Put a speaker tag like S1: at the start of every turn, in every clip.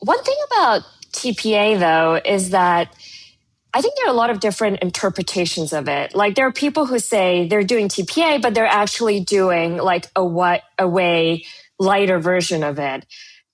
S1: One thing about TPA, though, is that I think there are a lot of different interpretations of it. Like there are people who say they're doing TPA, but they're actually doing like a way lighter version of it.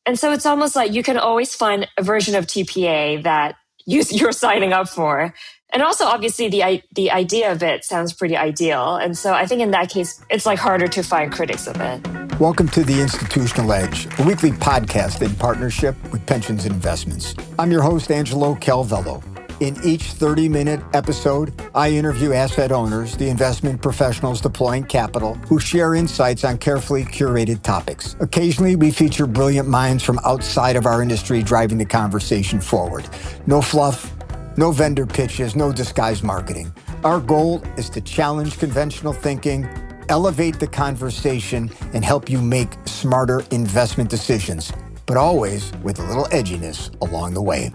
S1: And so it's almost like you can always find a version of TPA that you're signing up for. And also, obviously, the idea of it sounds pretty ideal. And so I think in that case, it's like harder to find critics of it.
S2: Welcome to The Institutional Edge, a weekly podcast in partnership with Pensions and Investments. I'm your host, Angelo Calvello. In each 30-minute episode, I interview asset owners, the investment professionals deploying capital, who share insights on carefully curated topics. Occasionally, we feature brilliant minds from outside of our industry driving the conversation forward. No fluff, no vendor pitches, no disguised marketing. Our goal is to challenge conventional thinking, elevate the conversation, and help you make smarter investment decisions, but always with a little edginess along the way.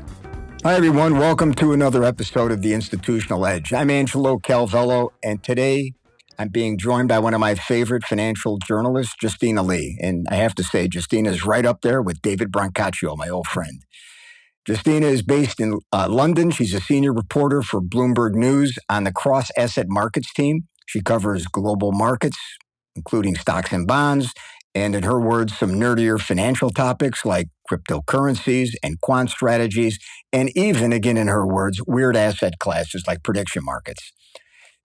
S2: Hi, everyone. Welcome to another episode of The Institutional Edge. I'm Angelo Calvello, and today I'm being joined by one of my favorite financial journalists, Justina Lee. And I have to say, Justina is right up there with David Brancaccio, my old friend. Justina is based in London. She's a senior reporter for Bloomberg News on the cross-asset markets team. She covers global markets, including stocks and bonds, and in her words, some nerdier financial topics like cryptocurrencies and quant strategies, and even, again in her words, weird asset classes like prediction markets.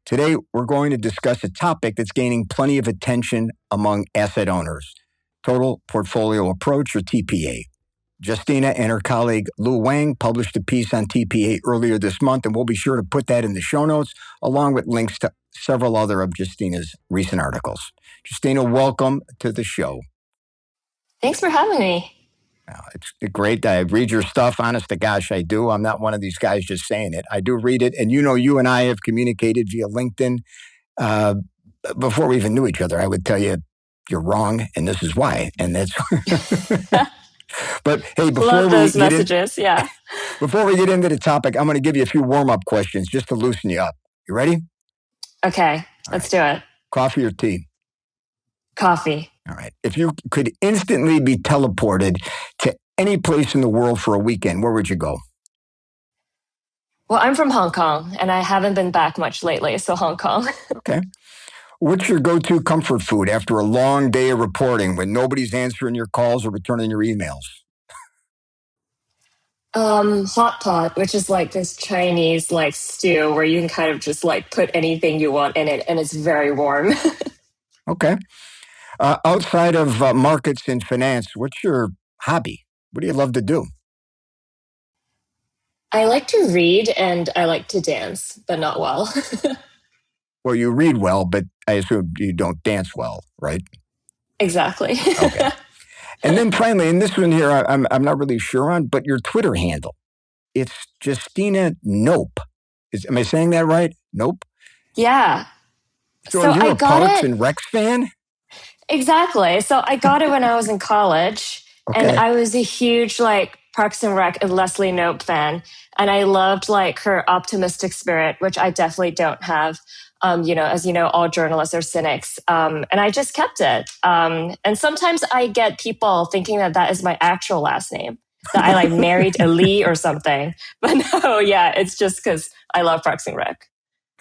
S2: Today, we're going to discuss a topic that's gaining plenty of attention among asset owners, total portfolio approach, or TPA. Justina and her colleague Lu Wang published a piece on TPA earlier this month, and we'll be sure to put that in the show notes, along with links to several other of Justina's recent articles. Justina, welcome to the show.
S1: Thanks for having me.
S2: It's great. I read your stuff. Honest to gosh, I do. I'm not one of these guys just saying it. I do read it. And you and I have communicated via LinkedIn. Before we even knew each other, I would tell you, you're wrong, and this is why. And that's... But hey, before we get into the topic, I'm going to give you a few warm-up questions just to loosen you up. You ready?
S1: Okay, let's do it.
S2: Coffee or tea?
S1: Coffee.
S2: All right. If you could instantly be teleported to any place in the world for a weekend, where would you go?
S1: Well, I'm from Hong Kong, and I haven't been back much lately, so Hong Kong.
S2: Okay. What's your go-to comfort food after a long day of reporting when nobody's answering your calls or returning your emails?
S1: Hot pot, which is like this Chinese like stew where you can kind of just like put anything you want in it, and it's very warm.
S2: Okay. Outside of markets and finance, what's your hobby? What do you love to do?
S1: I like to read and I like to dance, but not well.
S2: Well, you read well, but I assume you don't dance well, right?
S1: Exactly.
S2: Okay. And then finally, and this one here, I'm not really sure on, but your Twitter handle, it's Justina Nope. Am I saying that right? Nope?
S1: Yeah.
S2: So are you a Parks and Recs fan?
S1: Exactly. So I got it when I was in college,
S2: Okay.
S1: and I was a huge like Parks and Rec and Leslie Knope fan, and I loved like her optimistic spirit, which I definitely don't have. As you know, all journalists are cynics, and I just kept it. And sometimes I get people thinking that is my actual last name, that I like married a Lee or something. But no, yeah, it's just because I love Parks and Rec.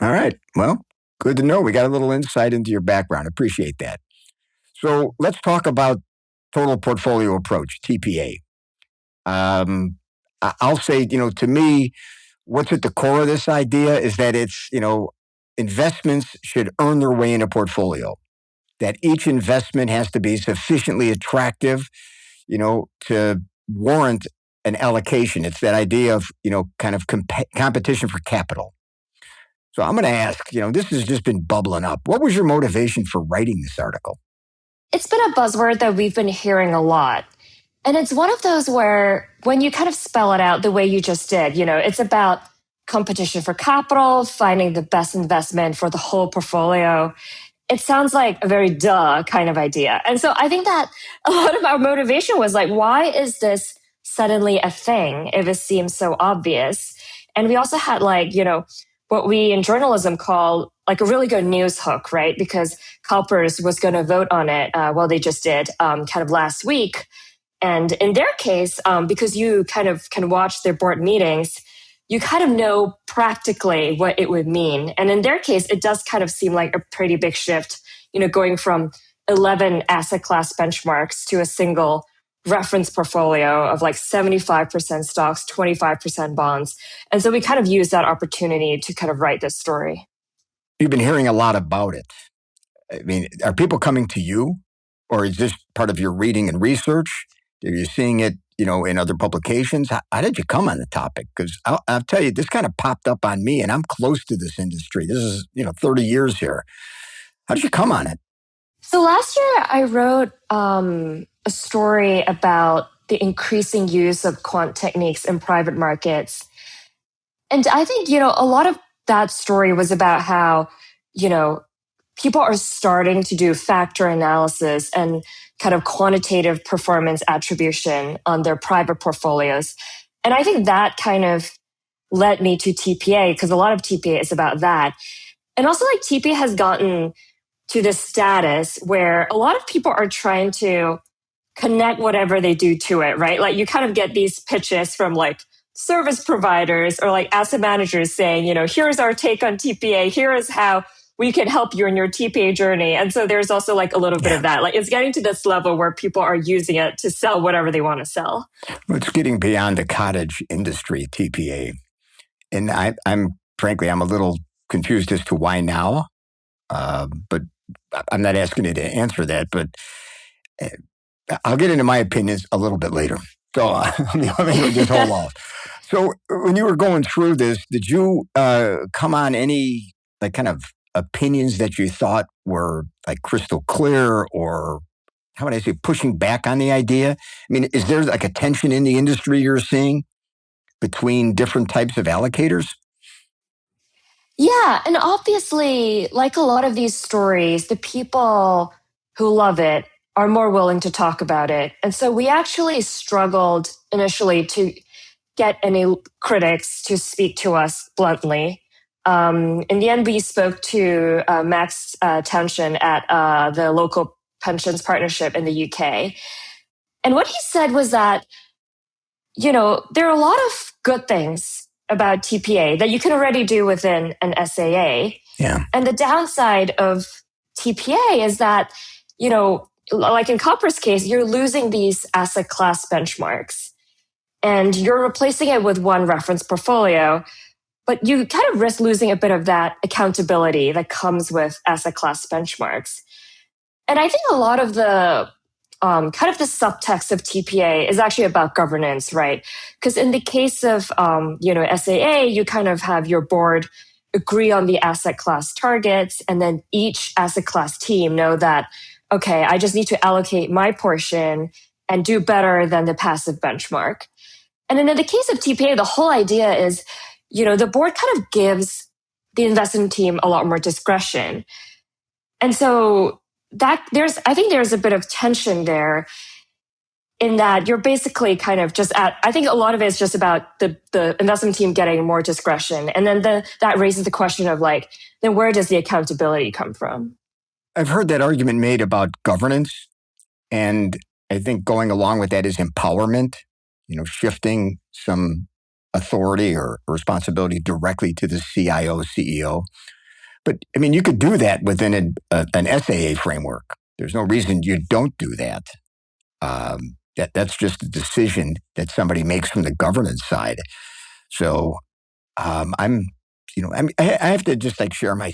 S2: All right. Well, good to know. We got a little insight into your background. Appreciate that. So let's talk about total portfolio approach, TPA. I'll say, to me, what's at the core of this idea is that it's, investments should earn their way in a portfolio, that each investment has to be sufficiently attractive, to warrant an allocation. It's that idea of, kind of competition for capital. So I'm going to ask, this has just been bubbling up. What was your motivation for writing this article?
S1: It's been a buzzword that we've been hearing a lot. And it's one of those where when you kind of spell it out the way you just did, it's about competition for capital, finding the best investment for the whole portfolio. It sounds like a very duh kind of idea. And so I think that a lot of our motivation was like, why is this suddenly a thing if it seems so obvious? And we also had what we in journalism call like a really good news hook, right? Because CalPERS was going to vote on it. They just did kind of last week. And in their case, because you kind of can watch their board meetings, you kind of know practically what it would mean. And in their case, it does kind of seem like a pretty big shift, going from 11 asset class benchmarks to a single reference portfolio of like 75% stocks, 25% bonds. And so we kind of use that opportunity to kind of write this story.
S2: You've been hearing a lot about it. I mean, are people coming to you, or is this part of your reading and research? Are you seeing it, in other publications? How did you come on the topic? Because I'll tell you, this kind of popped up on me, and I'm close to this industry. This is, 30 years here. How did you come on it?
S1: So last year, I wrote a story about the increasing use of quant techniques in private markets. And I think, a lot of that story was about how, people are starting to do factor analysis and kind of quantitative performance attribution on their private portfolios. And I think that kind of led me to TPA, because a lot of TPA is about that. And also, like, TPA has gotten to this status where a lot of people are trying to connect whatever they do to it, right? Like, you kind of get these pitches from like service providers or like asset managers saying, here's our take on TPA, here is how we can help you in your TPA journey. And so there's also like a little bit of that. Like, it's getting to this level where people are using it to sell whatever they want to sell.
S2: It's getting beyond the cottage industry, TPA. And I'm frankly, I'm a little confused as to why now. But I'm not asking you to answer that, but I'll get into my opinions a little bit later. So let me just hold off. So when you were going through this, did you come on any like kind of opinions that you thought were like crystal clear, or how would I say, pushing back on the idea? I mean, is there like a tension in the industry you're seeing between different types of allocators?
S1: Yeah. And obviously, like a lot of these stories, the people who love it are more willing to talk about it. And so we actually struggled initially to get any critics to speak to us bluntly. In the end, we spoke to Max Townshend at the local pensions partnership in the UK. And what he said was that, there are a lot of good things about TPA that you can already do within an SAA.
S2: Yeah.
S1: And the downside of TPA is that, like in CalPERS case, you're losing these asset class benchmarks and you're replacing it with one reference portfolio, but you kind of risk losing a bit of that accountability that comes with asset class benchmarks. And I think a lot of the kind of the subtext of TPA is actually about governance, right? Because in the case of SAA, you kind of have your board agree on the asset class targets, and then each asset class team know that, okay, I just need to allocate my portion and do better than the passive benchmark. And then in the case of TPA, the whole idea is, the board kind of gives the investment team a lot more discretion. And so I think there's a bit of tension there in that you're basically kind of just I think a lot of it is just about the investment team getting more discretion. And then that raises the question of like, then where does the accountability come from?
S2: I've heard that argument made about governance. And I think going along with that is empowerment, shifting some authority or responsibility directly to the CIO, CEO. But I mean, you could do that within an SAA framework. There's no reason you don't do that. That's just a decision that somebody makes from the governance side. So I have to just like share my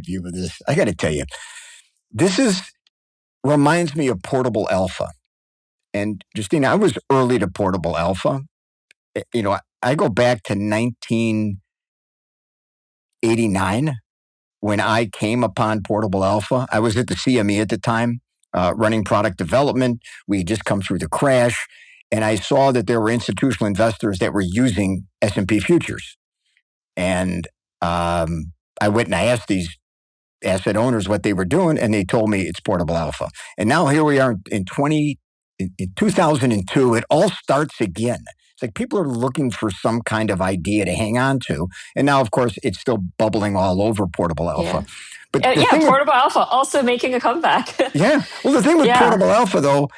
S2: view of this. I got to tell you, this reminds me of Portable Alpha. And Justina, I was early to Portable Alpha. I go back to 1989 when I came upon Portable Alpha. I was at the CME at the time, running product development. We had just come through the crash, and I saw that there were institutional investors that were using S&P futures. And I went and I asked these asset owners what they were doing, and they told me it's Portable Alpha. And now here we are in 2002. It all starts again. It's like people are looking for some kind of idea to hang on to. And now, of course, it's still bubbling all over Portable Alpha.
S1: Yeah.
S2: But
S1: Portable Alpha also making a comeback.
S2: Yeah. Well, the thing with Portable Alpha, though,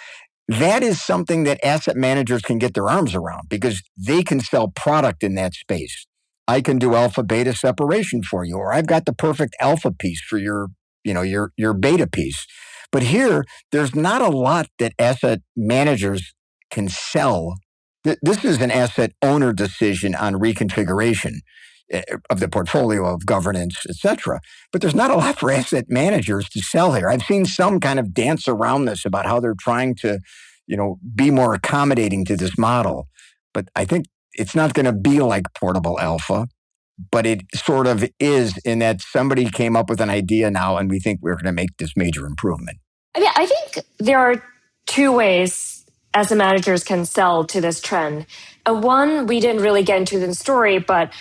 S2: that is something that asset managers can get their arms around because they can sell product in that space. I can do alpha beta separation for you, or I've got the perfect alpha piece for your beta piece. But here, there's not a lot that asset managers can sell. This is an asset owner decision on reconfiguration of the portfolio, of governance, et cetera. But there's not a lot for asset managers to sell here. I've seen some kind of dance around this about how they're trying to, be more accommodating to this model. But I think it's not going to be like portable alpha, but it sort of is in that somebody came up with an idea now and we think we're going to make this major improvement.
S1: I mean, I think there are two ways asset managers can sell to this trend. And one, we didn't really get into the story, but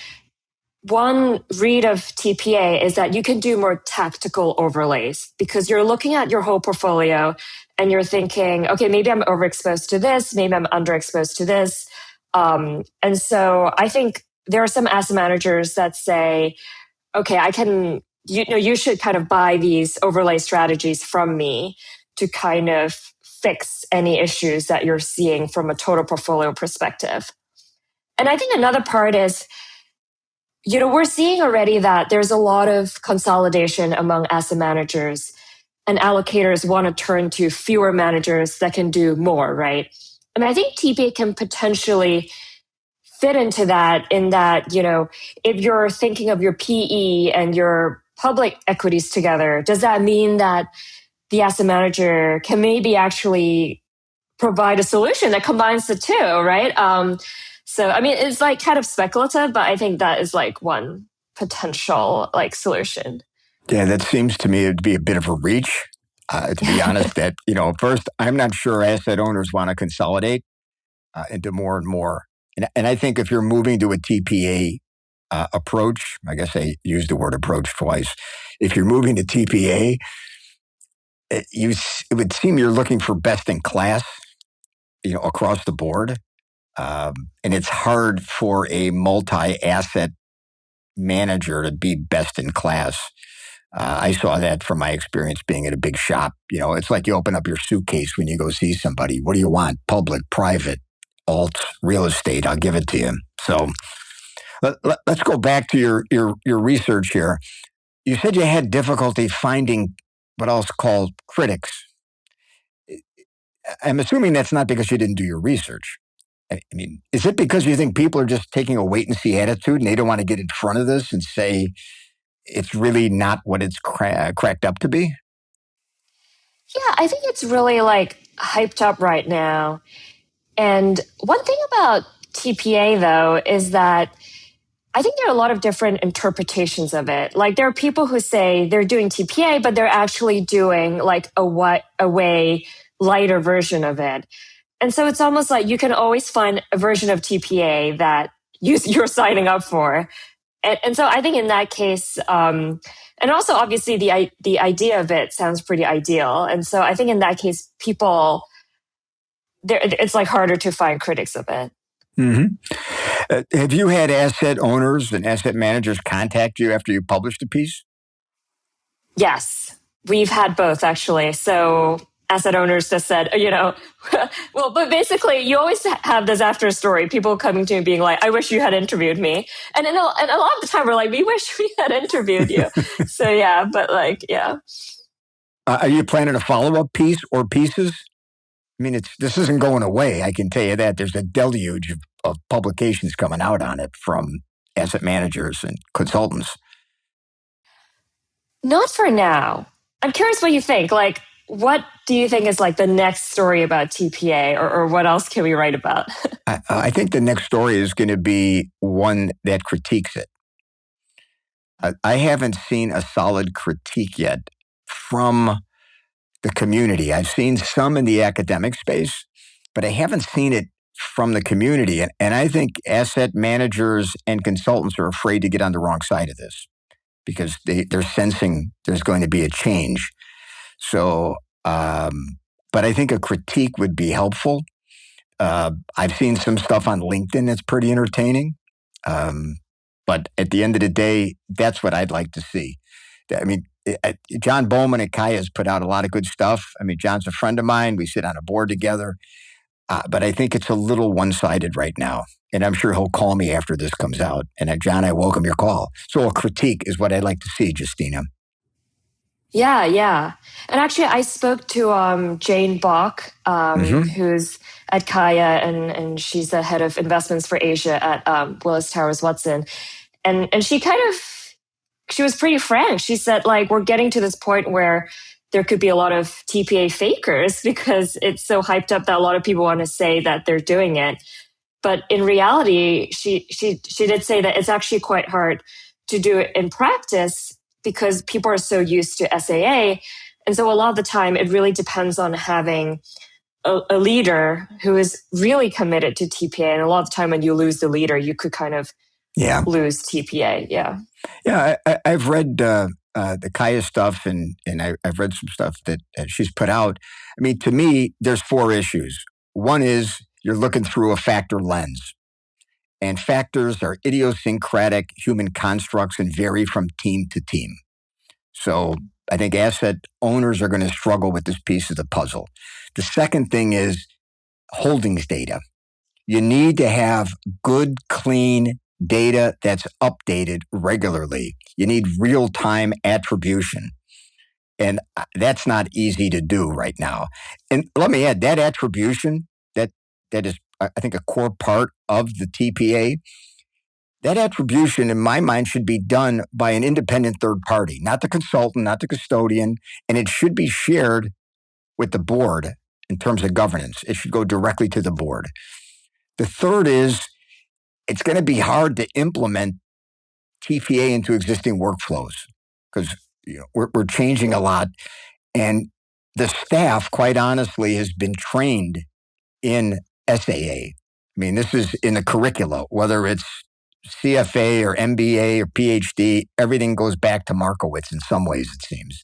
S1: one read of TPA is that you can do more tactical overlays because you're looking at your whole portfolio and you're thinking, okay, maybe I'm overexposed to this, maybe I'm underexposed to this. And so I think there are some asset managers that say, okay, you should kind of buy these overlay strategies from me to kind of fix any issues that you're seeing from a total portfolio perspective. And I think another part is, we're seeing already that there's a lot of consolidation among asset managers, and allocators want to turn to fewer managers that can do more, right? I mean, I think TPA can potentially fit into that in that, if you're thinking of your PE and your public equities together, does that mean that the asset manager can maybe actually provide a solution that combines the two, right? So, I mean, it's like kind of speculative, but I think that is like one potential like solution.
S2: Yeah, that seems to me to be a bit of a reach. To be honest, that, first, I'm not sure asset owners want to consolidate into more and more. And I think if you're moving to a TPA approach, I guess I used the word approach twice. If you're moving to TPA, it would seem you're looking for best in class, across the board. And it's hard for a multi-asset manager to be best in class. I saw that from my experience being at a big shop. It's like you open up your suitcase when you go see somebody. What do you want? Public, private, alt, real estate. I'll give it to you. So let's go back to your research here. You said you had difficulty finding what I'll call critics. I'm assuming that's not because you didn't do your research. I mean, is it because you think people are just taking a wait and see attitude and they don't want to get in front of this and say it's really not what it's cracked up to be?
S1: Yeah, I think it's really like hyped up right now. And one thing about TPA though is that I think there are a lot of different interpretations of it. Like there are people who say they're doing TPA, but they're actually doing like a way lighter version of it. And so it's almost like you can always find a version of TPA that you're signing up for. And so I think in that case, and also obviously the idea of it sounds pretty ideal. And so I think in that case, it's like harder to find critics of it.
S2: Mm-hmm. Have you had asset owners and asset managers contact you after you published a piece?
S1: Yes, we've had both actually. So asset owners just said, well, but basically you always have this after story, people coming to me being like, I wish you had interviewed me. And a lot of the time we're like, we wish we had interviewed you. So yeah, but like, yeah.
S2: Are you planning a follow-up piece or pieces? I mean, this isn't going away. I can tell you that. There's a deluge of publications coming out on it from asset managers and consultants.
S1: Not for now. I'm curious what you think. Like, what do you think is like the next story about TPA or what else can we write about?
S2: I think the next story is going to be one that critiques it. I haven't seen a solid critique yet from the community. I've seen some in the academic space, but I haven't seen it from the community. And I think asset managers and consultants are afraid to get on the wrong side of this because they're sensing there's going to be a change. So, but I think a critique would be helpful. I've seen some stuff on LinkedIn that's pretty entertaining. But at the end of the day, that's what I'd like to see. I mean, John Bowman at Kaya has put out a lot of good stuff. I mean, John's a friend of mine. We sit on a board together. But I think it's a little one-sided right now. And I'm sure he'll call me after this comes out. And John, I welcome your call. So a critique is what I'd like to see, Justina.
S1: Yeah, yeah. And actually, I spoke to Jane Bach, who's at Kaya, and she's the head of investments for Asia at Willis Towers Watson. And she was pretty frank. She said, like, we're getting to this point where there could be a lot of TPA fakers because it's so hyped up that a lot of people want to say that they're doing it. But in reality, she did say that it's actually quite hard to do it in practice because people are so used to SAA. And so a lot of the time, it really depends on having a leader who is really committed to TPA. And a lot of the time when you lose the leader, you could kind of lose TPA. Yeah.
S2: Yeah, I've read the Kaya stuff and I've read some stuff that she's put out. I mean, to me, there's 4 issues. One is you're looking through a factor lens. And factors are idiosyncratic human constructs and vary from team to team. So I think asset owners are going to struggle with this piece of the puzzle. The second thing is holdings data. You need to have good, clean data that's updated regularly. You need real-time attribution. And that's not easy to do right now. And let me add, that attribution, that is, I think, a core part of the TPA. That attribution, in my mind, should be done by an independent third party, not the consultant, not the custodian, and it should be shared with the board in terms of governance. It should go directly to the board. The third is it's going to be hard to implement TPA into existing workflows because we're changing a lot. And the staff, quite honestly, has been trained in SAA. I mean, this is in the curricula, whether it's CFA or MBA or PhD, everything goes back to Markowitz in some ways, it seems.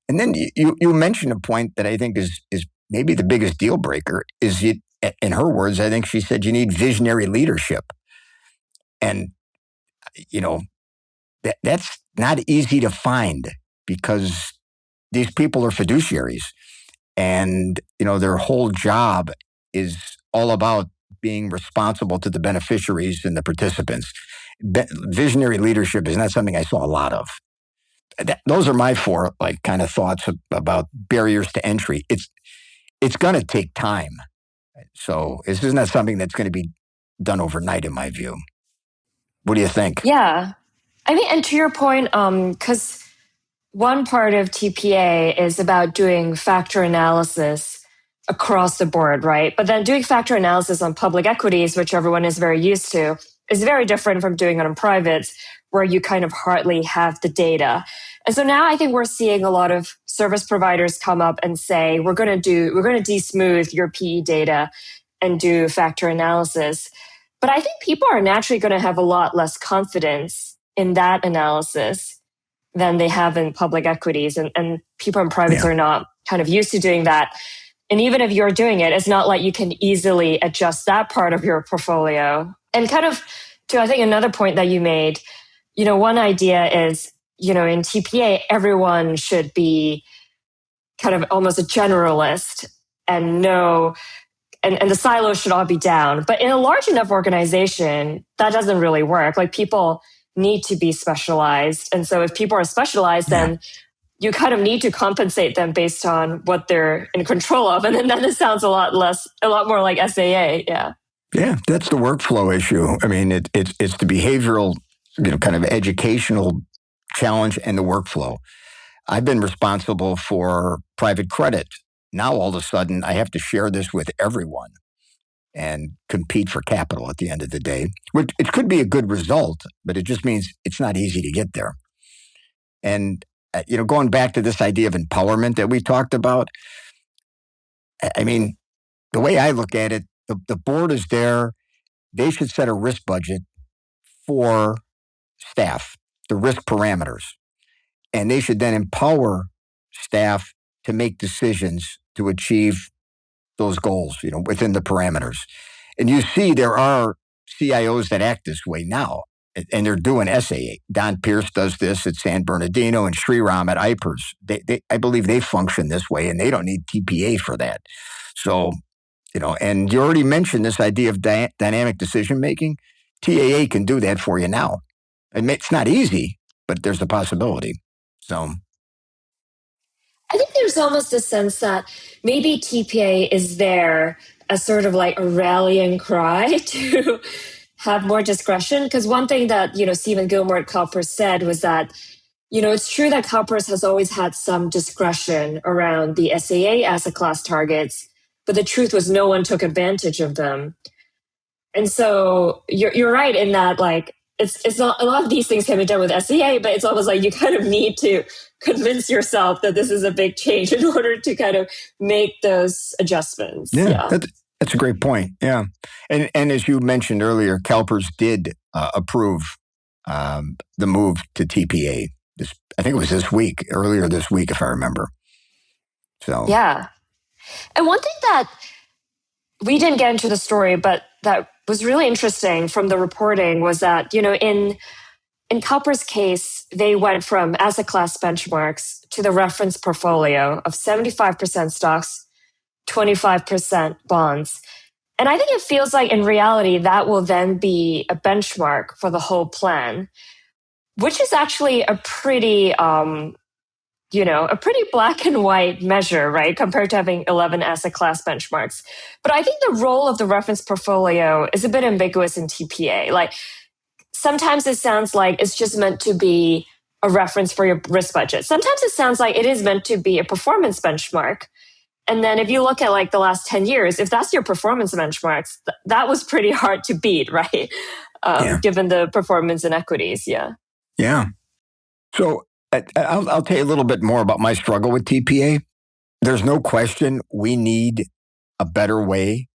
S2: And then you mentioned a point that I think is maybe the biggest deal breaker is, in her words, I think she said you need visionary leadership. And, that's not easy to find because these people are fiduciaries and, their whole job is all about being responsible to the beneficiaries and the participants. Visionary leadership is not something I saw a lot of. Those are my 4 kind of thoughts about barriers to entry. It's going to take time. So this is not something that's going to be done overnight, in my view. What do you think?
S1: Yeah. I mean, and to your point, because one part of TPA is about doing factor analysis across the board, right? But then doing factor analysis on public equities, which everyone is very used to, is very different from doing it on privates, where you kind of hardly have the data. And so now I think we're seeing a lot of service providers come up and say, we're going to de-smooth your PE data and do factor analysis. But I think people are naturally going to have a lot less confidence in that analysis than they have in public equities. And people in privates are not kind of used to doing that. And even if you're doing it, it's not like you can easily adjust that part of your portfolio. And kind of to, I think, another point that you made, one idea is, in TPA, everyone should be kind of almost a generalist and know, and the silos should all be down. But in a large enough organization, that doesn't really work. Like, people need to be specialized. And so if people are specialized, then you kind of need to compensate them based on what they're in control of. And then it sounds a lot more like SAA. Yeah.
S2: Yeah, that's the workflow issue. I mean, it's the behavioral, kind of educational challenge and the workflow. I've been responsible for private credit. Now, all of a sudden, I have to share this with everyone and compete for capital at the end of the day, which it could be a good result, but it just means it's not easy to get there. And, going back to this idea of empowerment that we talked about, I mean, the way I look at it, the board is there. They should set a risk budget for staff, the risk parameters, and they should then empower staff to make decisions to achieve those goals, within the parameters. And you see there are CIOs that act this way now. and they're doing SAA. Don Pierce does this at San Bernardino and Sriram at IPERS. I believe they function this way, and they don't need TPA for that. So, and you already mentioned this idea of dynamic decision making. TAA can do that for you now. It's not easy, but there's a possibility. So
S1: I think there's almost a sense that maybe TPA is there as sort of like a rallying cry to have more discretion. Because one thing that, Stephen Gilmore at CalPERS said was that, it's true that CalPERS has always had some discretion around the SAA asset class targets, but the truth was no one took advantage of them. And so you're right in that, like, it's not, a lot of these things can be done with SEA, but it's almost like you kind of need to convince yourself that this is a big change in order to kind of make those adjustments.
S2: Yeah. That's a great point. Yeah. And as you mentioned earlier, CalPERS did approve the move to TPA. I think it was earlier this week, if I remember. So
S1: yeah. And one thing that we didn't get into the story, but that was really interesting from the reporting was that, in CalPERS' case, they went from asset class benchmarks to the reference portfolio of 75% stocks, 25% bonds. And I think it feels like in reality, that will then be a benchmark for the whole plan, which is actually a pretty, a pretty black and white measure, right? Compared to having 11 asset class benchmarks. But I think the role of the reference portfolio is a bit ambiguous in TPA. Like, sometimes it sounds like it's just meant to be a reference for your risk budget. Sometimes it sounds like it is meant to be a performance benchmark. And then if you look at like the last 10 years, if that's your performance benchmarks, that was pretty hard to beat, right? Given the performance in equities. Yeah.
S2: Yeah. So I'll tell you a little bit more about my struggle with TPA. There's no question we need a better way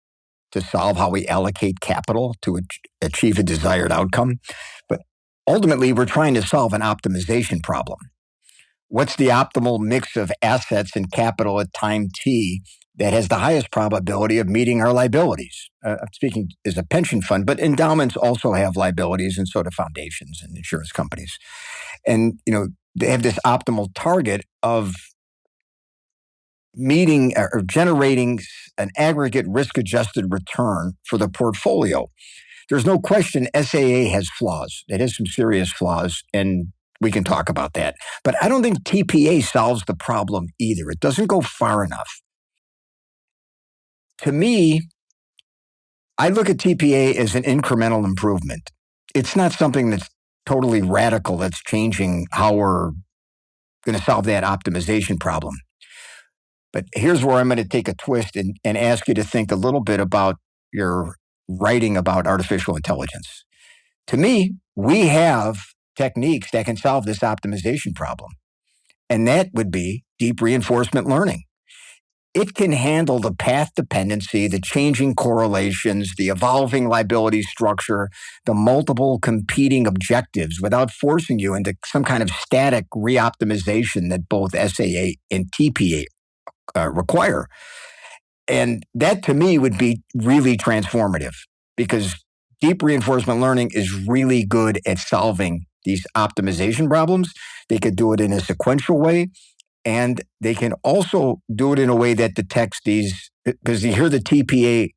S2: to solve how we allocate capital to achieve a desired outcome. But ultimately, we're trying to solve an optimization problem. What's the optimal mix of assets and capital at time T that has the highest probability of meeting our liabilities? I'm speaking as a pension fund, but endowments also have liabilities, and so do foundations and insurance companies. And, they have this optimal target of meeting or generating an aggregate risk-adjusted return for the portfolio. There's no question SAA has flaws. It has some serious flaws, and we can talk about that. But I don't think TPA solves the problem either. It doesn't go far enough. To me, I look at TPA as an incremental improvement. It's not something that's totally radical, that's changing how we're going to solve that optimization problem. But here's where I'm going to take a twist and ask you to think a little bit about your writing about artificial intelligence. To me, we have techniques that can solve this optimization problem. And that would be deep reinforcement learning. It can handle the path dependency, the changing correlations, the evolving liability structure, the multiple competing objectives without forcing you into some kind of static reoptimization that both SAA and TPA require. And that to me would be really transformative, because deep reinforcement learning is really good at solving these optimization problems. They could do it in a sequential way, and they can also do it in a way that detects these, because you hear the TPA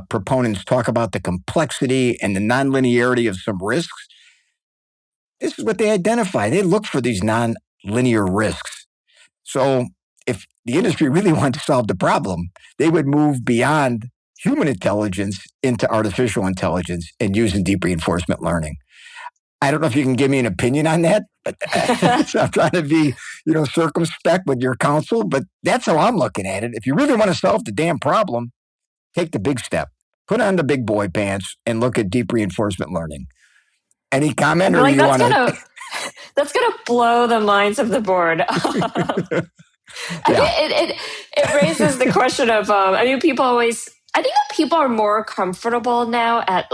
S2: proponents talk about the complexity and the nonlinearity of some risks. This is what they identify. They look for these nonlinear risks. So if the industry really wanted to solve the problem, they would move beyond human intelligence into artificial intelligence and using deep reinforcement learning. I don't know if you can give me an opinion on that, but so I'm trying to be, circumspect with your counsel, but that's how I'm looking at it. If you really want to solve the damn problem, take the big step. Put on the big boy pants and look at deep reinforcement learning. Any comment, or you want to?
S1: That's gonna blow the minds of the board. It raises the question of, I think that people are more comfortable now at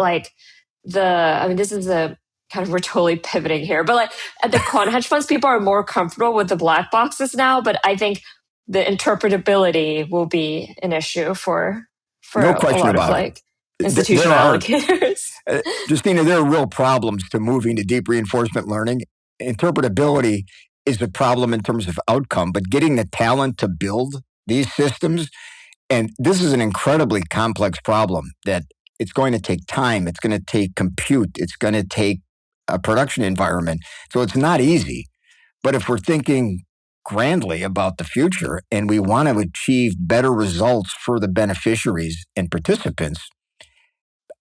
S1: this is a kind of, we're totally pivoting here, but like at the quant hedge funds, people are more comfortable with the black boxes now, but I think the interpretability will be an issue for
S2: no question
S1: a lot
S2: about
S1: of
S2: it.
S1: institutional allocators.
S2: Justina, there are real problems to moving to deep reinforcement learning. Interpretability is a problem in terms of outcome, but getting the talent to build these systems, and this is an incredibly complex problem that it's going to take time, it's going to take compute, it's going to take a production environment. So it's not easy. But if we're thinking grandly about the future and we want to achieve better results for the beneficiaries and participants,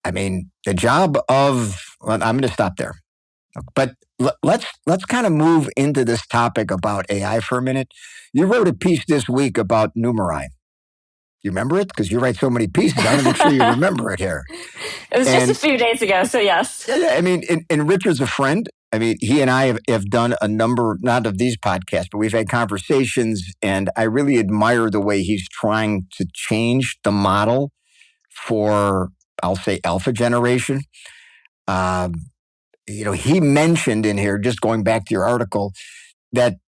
S2: I mean, the job of, well, I'm going to stop there. But let's kind of move into this topic about AI for a minute. You wrote a piece this week about Numerai. You remember it? Because you write so many pieces. I want to make sure you remember it here.
S1: It was just a few days ago, so yes.
S2: Yeah, I mean, and Richard's a friend. I mean, he and I have done a number, not of these podcasts, but we've had conversations, and I really admire the way he's trying to change the model for, I'll say, alpha generation. He mentioned in here, just going back to your article, that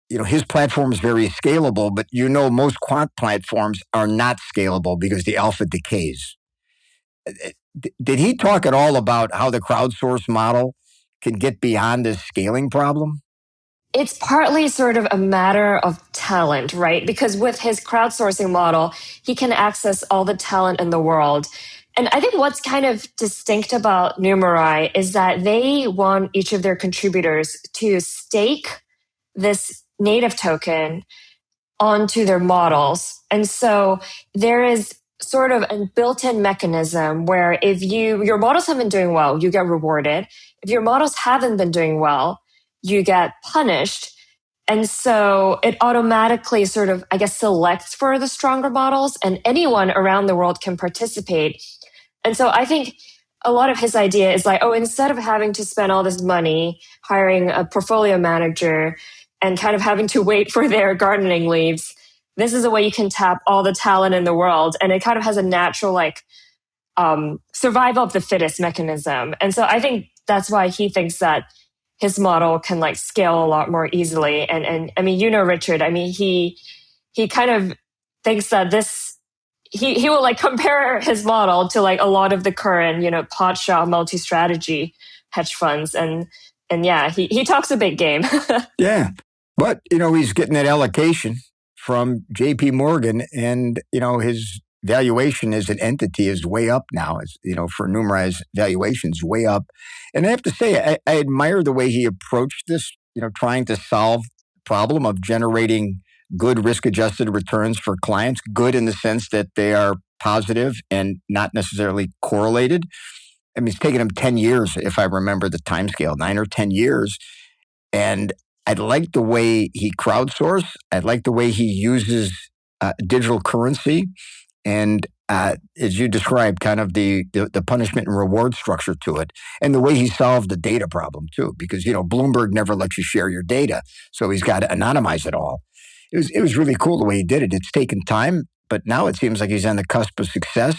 S2: his platform is very scalable, but most quant platforms are not scalable because the alpha decays. Did he talk at all about how the crowdsourced model can get beyond this scaling problem?
S1: It's partly sort of a matter of talent, right? Because with his crowdsourcing model, he can access all the talent in the world. And I think what's kind of distinct about Numerai is that they want each of their contributors to stake this native token onto their models. And so there is sort of a built-in mechanism where if your models have been doing well, you get rewarded. If your models haven't been doing well, you get punished. And so it automatically sort of, I guess, selects for the stronger models, and anyone around the world can participate. And so I think a lot of his idea is like, instead of having to spend all this money hiring a portfolio manager and kind of having to wait for their gardening leaves, this is a way you can tap all the talent in the world. And it kind of has a natural survival of the fittest mechanism. And so I think that's why he thinks that his model can scale a lot more easily. And I mean, Richard, I mean, he kind of thinks that he will compare his model to a lot of the current, pot shop multi-strategy hedge funds. And yeah, he talks a big game.
S2: Yeah. But, he's getting that allocation from JP Morgan, and, his valuation as an entity is way up now. For Numerai's valuation's way up. And I have to say, I admire the way he approached this, trying to solve the problem of generating good risk-adjusted returns for clients, good in the sense that they are positive and not necessarily correlated. I mean, it's taken him 10 years, if I remember the timescale, 9 or 10 years. And I like the way he crowdsourced. I like the way he uses digital currency. And as you described, kind of the punishment and reward structure to it. And the way he solved the data problem, too, because, Bloomberg never lets you share your data. So he's got to anonymize it all. It was really cool the way he did it. It's taken time, but now it seems like he's on the cusp of success.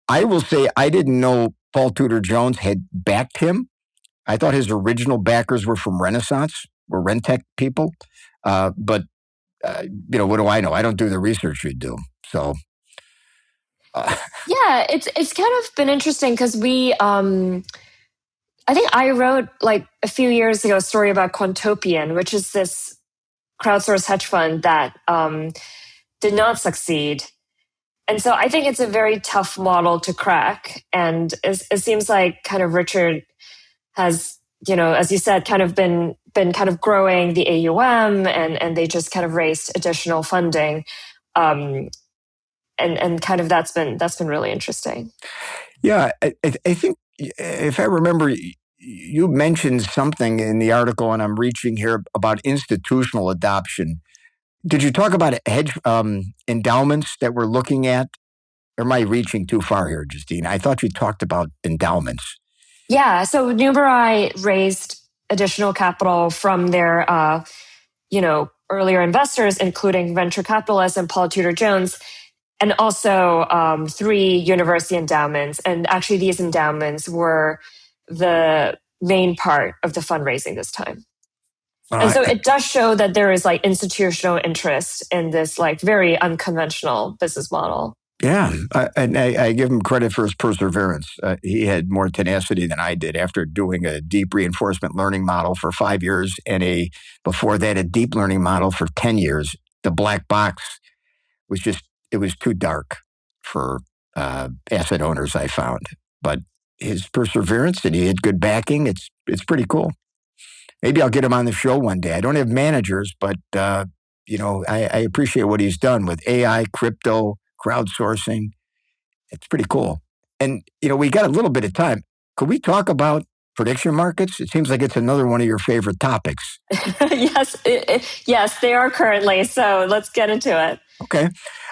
S2: I will say I didn't know Paul Tudor Jones had backed him. I thought his original backers were from Renaissance, were Rentec people. But what do I know? I don't do the research you do. So.
S1: Yeah, it's kind of been interesting because I think I wrote a few years ago a story about Quantopian, which is this crowdsourced hedge fund that did not succeed. And so I think it's a very tough model to crack. And it seems like kind of Richard has, as you said, kind of been kind of growing the AUM, and they just kind of raised additional funding. And kind of that's been really interesting.
S2: Yeah, I think if I remember, you mentioned something in the article, and I'm reaching here, about institutional adoption. Did you talk about hedge endowments that we're looking at? Or am I reaching too far here, Justina? I thought you talked about endowments.
S1: Yeah, so Numerai raised additional capital from their, earlier investors, including venture capitalists and Paul Tudor Jones, and also 3 university endowments. And actually, these endowments were the main part of the fundraising this time. And so it does show that there is institutional interest in this very unconventional business model.
S2: Yeah, and I give him credit for his perseverance. He had more tenacity than I did after doing a deep reinforcement learning model for 5 years and before that, a deep learning model for 10 years. The black box it was too dark for asset owners, I found. But his perseverance, and he had good backing. It's pretty cool. Maybe I'll get him on the show one day. I don't have managers, but I appreciate what he's done with AI, crypto, crowdsourcing. It's pretty cool. And we got a little bit of time. Could we talk about prediction markets? It seems like it's another one of your favorite topics.
S1: Yes, yes, they are currently. So let's get into it.
S2: Okay.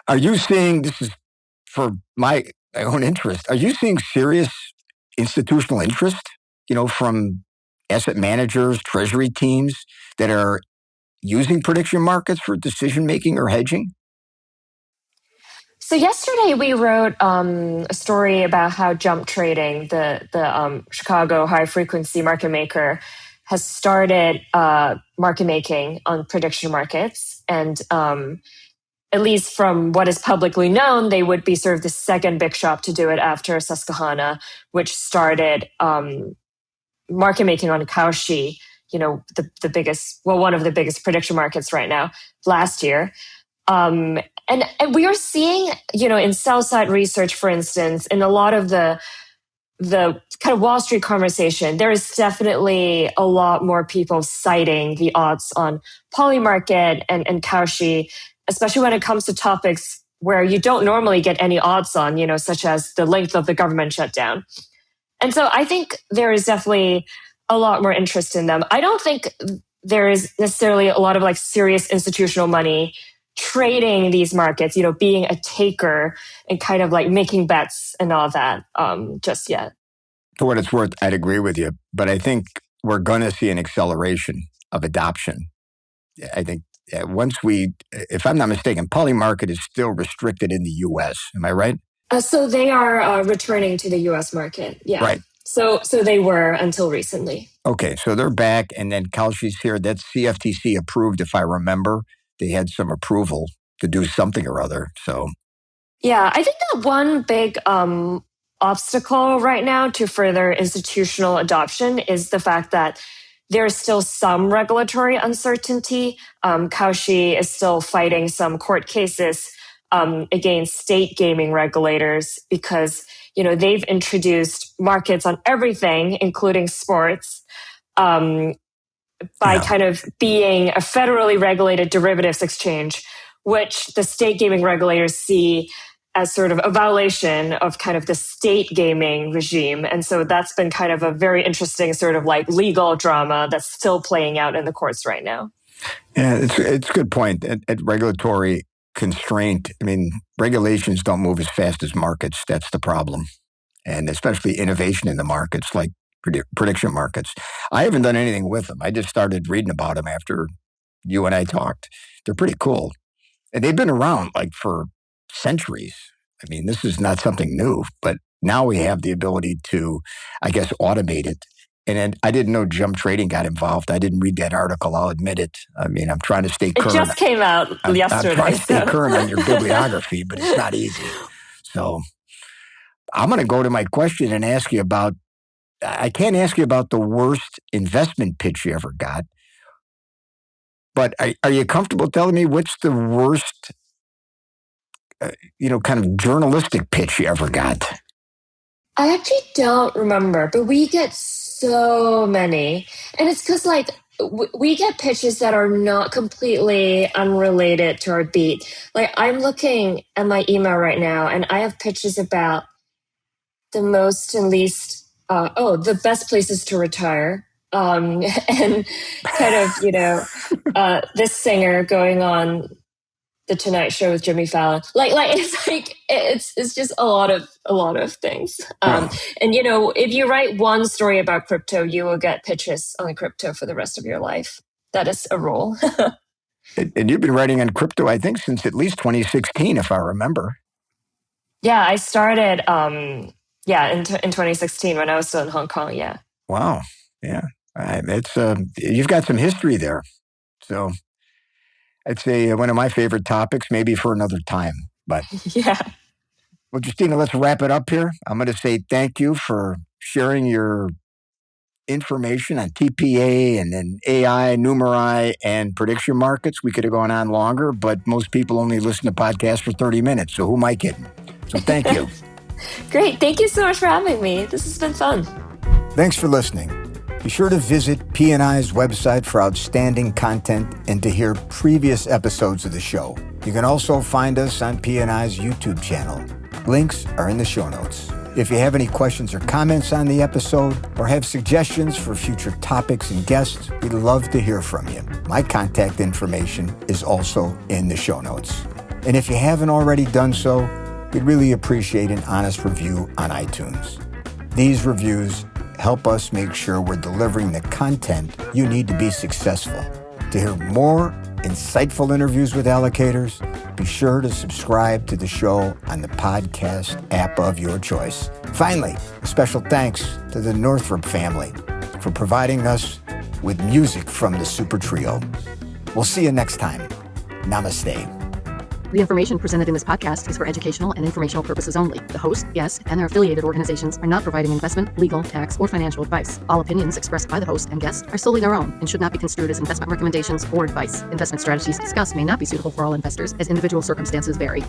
S2: Are you seeing, this is for my own interest, are you seeing serious institutional interest, from asset managers, treasury teams that are using prediction markets for decision making or hedging?
S1: So yesterday we wrote a story about how jump trading, the Chicago high frequency market maker, has started market making on prediction markets, and at least from what is publicly known, they would be sort of the second big shop to do it after Susquehanna, which started market making on Cauchy, the biggest, well, one of the biggest prediction markets right now, last year. And we are seeing, in sell side research, for instance, in a lot of the kind of Wall Street conversation, there is definitely a lot more people citing the odds on Polymarket and Cauchy, especially when it comes to topics where you don't normally get any odds on, such as the length of the government shutdown. And so I think there is definitely a lot more interest in them. I don't think there is necessarily a lot of serious institutional money trading these markets, being a taker and kind of making bets and all that just yet.
S2: For what it's worth, I'd agree with you, but I think we're going to see an acceleration of adoption. I think if I'm not mistaken, Polymarket is still restricted in the U.S. Am I right?
S1: So they are returning to the U.S. market. Yeah.
S2: Right.
S1: So they were until recently.
S2: Okay, so they're back, and then Cauchy's here. That's CFTC approved, if I remember. They had some approval to do something or other. So,
S1: yeah, I think that one big obstacle right now to further institutional adoption is the fact that there's still some regulatory uncertainty. Cauchy is still fighting some court cases against state gaming regulators because they've introduced markets on everything, including sports, by kind of being a federally regulated derivatives exchange, which the state gaming regulators see as sort of a violation of kind of the state gaming regime. And so that's been kind of a very interesting sort of legal drama that's still playing out in the courts right now.
S2: Yeah, it's a good point. At regulatory constraint, I mean, regulations don't move as fast as markets. That's the problem. And especially innovation in the markets, like prediction markets. I haven't done anything with them. I just started reading about them after you and I talked. They're pretty cool. And they've been around for centuries. I mean, this is not something new, but now we have the ability to, I guess, automate it. And then I didn't know jump trading got involved. I didn't read that article. I'll admit it. I mean, I'm trying to stay current.
S1: It just came out yesterday.
S2: I'm trying to stay current on your bibliography, but it's not easy. So I'm going to go to my question and ask you about, I can't ask you about the worst investment pitch you ever got, but are you comfortable telling me what's the worst, kind of journalistic pitch you ever got?
S1: I actually don't remember, but we get so many. And it's because we get pitches that are not completely unrelated to our beat. I'm looking at my email right now and I have pitches about the most and least, the best places to retire. And kind of, this singer going on the Tonight Show with Jimmy Fallon. It's just a lot of things. And if you write one story about crypto, you will get pitches on crypto for the rest of your life. That is a rule.
S2: And you've been writing on crypto, I think, since at least 2016, if I remember.
S1: Yeah, I started, in 2016 when I was still in Hong Kong. Yeah.
S2: Wow. Yeah. It's you've got some history there. So I'd say one of my favorite topics, maybe for another time. But
S1: yeah.
S2: Well, Justina, let's wrap it up here. I'm going to say thank you for sharing your information on TPA and then AI, Numerai, and prediction markets. We could have gone on longer, but most people only listen to podcasts for 30 minutes. So who am I kidding? So thank you.
S1: Great. Thank you so much for having me. This has been fun.
S2: Thanks for listening. Be sure to visit P&I's website for outstanding content and to hear previous episodes of the show. You can also find us on P&I's YouTube channel. Links are in the show notes. If you have any questions or comments on the episode or have suggestions for future topics and guests, we'd love to hear from you. My contact information is also in the show notes. And if you haven't already done so, we'd really appreciate an honest review on iTunes. These reviews help us make sure we're delivering the content you need to be successful. To hear more insightful interviews with allocators, be sure to subscribe to the show on the podcast app of your choice. Finally, a special thanks to the Northrop family for providing us with music from the Super Trio. We'll see you next time. Namaste.
S3: The information presented in this podcast is for educational and informational purposes only. The host, guests, and their affiliated organizations are not providing investment, legal, tax, or financial advice. All opinions expressed by the host and guests are solely their own and should not be construed as investment recommendations or advice. Investment strategies discussed may not be suitable for all investors as individual circumstances vary.